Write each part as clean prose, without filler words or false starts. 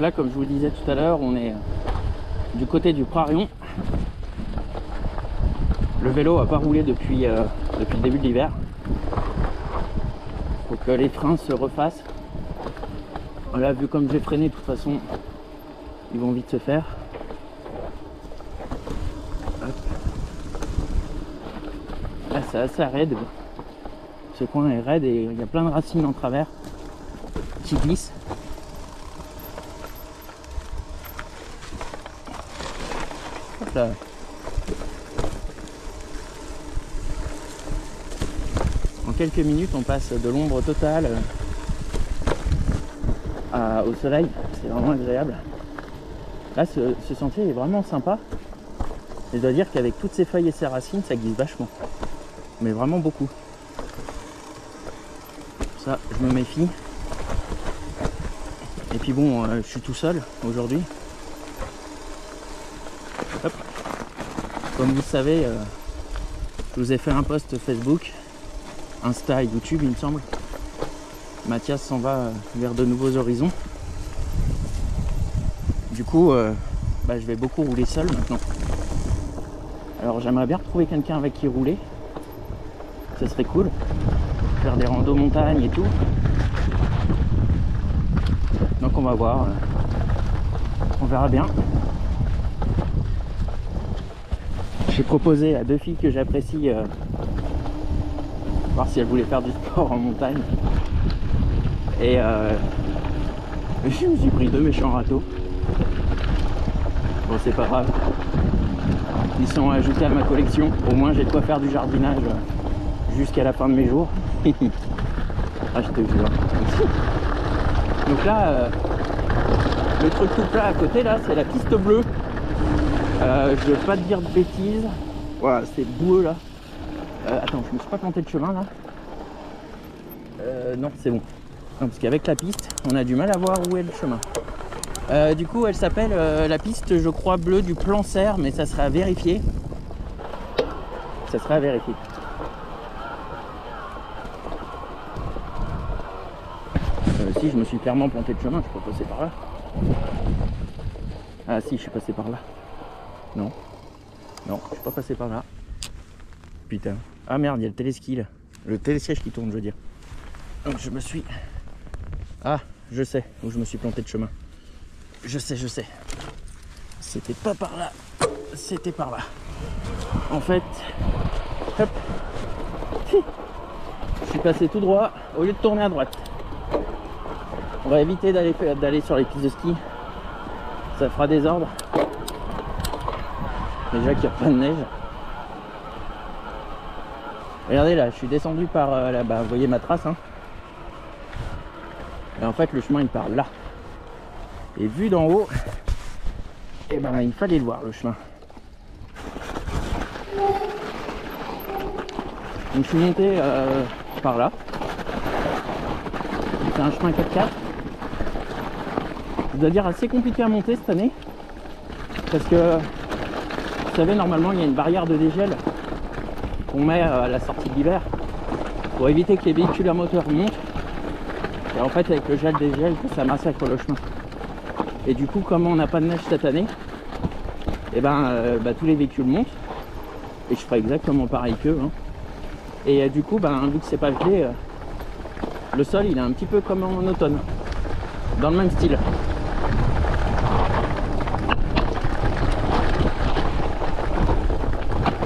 là, comme je vous le disais tout à l'heure, on est du côté du Prarion. Le vélo n'a pas roulé depuis le début de l'hiver. Faut que les freins se refassent. Voilà, vu comme j'ai freiné, de toute façon, ils vont vite se faire. Hop. Là, c'est assez raide. Ce coin est raide et il y a plein de racines en travers qui glissent. Hop là. En quelques minutes, on passe de l'ombre totale au soleil. C'est vraiment agréable. Là, ce sentier est vraiment sympa. Et je dois dire qu'avec toutes ces feuilles et ces racines, ça glisse vachement. Mais vraiment beaucoup. Ça, je me méfie. Et puis bon, je suis tout seul aujourd'hui. Hop. Comme vous le savez, je vous ai fait un post Facebook, Insta et YouTube, il me semble. Mathias s'en va vers de nouveaux horizons. Du coup, je vais beaucoup rouler seul maintenant. Alors j'aimerais bien retrouver quelqu'un avec qui rouler. Ça serait cool. Faire des randos montagne et tout. Donc on va voir. On verra bien. J'ai proposé à deux filles que j'apprécie voir si elles voulaient faire du sport en montagne. Et je me suis pris deux méchants râteaux. Bon, c'est pas grave. Ils sont ajoutés à ma collection. Au moins j'ai de quoi faire du jardinage jusqu'à la fin de mes jours. Ah, je te jure. Donc là, le truc tout plat à côté là, c'est la piste bleue. Je veux pas te dire de bêtises. Voilà, c'est boueux là. Attends, je me suis pas planté de chemin là. Non, c'est bon. Non, parce qu'avec la piste, on a du mal à voir où est le chemin. Du coup, elle s'appelle la piste, je crois, bleue du Plan Serre, mais ça serait à vérifier. Ça serait à vérifier. Si, je me suis clairement planté de chemin, je peux passer par là. Ah si, je suis passé par là. Non. Non, je suis pas passé par là. Putain. Ah merde, il y a le téléski là. Le télésiège qui tourne, je veux dire. Donc je me suis... Ah, je sais où je me suis planté de chemin. Je sais. C'était pas par là. C'était par là. En fait... Hop. Je suis passé tout droit au lieu de tourner à droite. On va éviter d'aller sur les pistes de ski. Ça fera désordre. Déjà qu'il n'y a pas de neige. Regardez là, je suis descendu par là-bas. Vous voyez ma trace, hein. Et en fait, le chemin il part là. Et vu d'en haut, eh ben, il fallait le voir le chemin. Donc je suis monté par là. C'est un chemin 4x4. Je dois dire assez compliqué à monter cette année. Parce que, vous savez, normalement il y a une barrière de dégel qu'on met à la sortie de l'hiver pour éviter que les véhicules à moteur montent. Et en fait, avec le gel dégel, ça massacre le chemin. Et du coup, comme on n'a pas de neige cette année, et tous les véhicules montent. Et je ferai exactement pareil qu'eux. Hein. Et du coup, vu que c'est pas gelé, le sol il est un petit peu comme en automne. Dans le même style.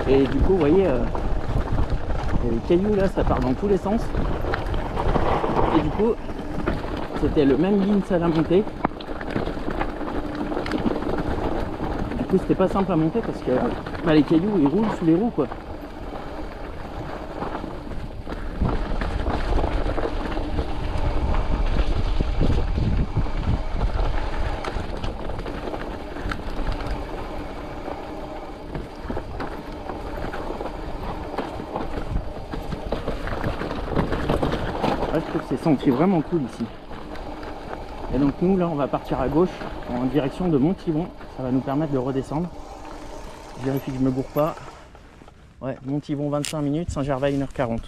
Et du coup, vous voyez, les cailloux là, ça part dans tous les sens. Et du coup, c'était le même guince à la montée. Du coup, c'était pas simple à monter parce que les cailloux ils roulent sous les roues quoi. Je trouve ces sentiers vraiment cool ici. Et donc nous là on va partir à gauche en direction de Montivon. Ça va nous permettre de redescendre. Je vérifie que je me bourre pas. Ouais, Montivon 25 minutes, Saint-Gervais 1h40.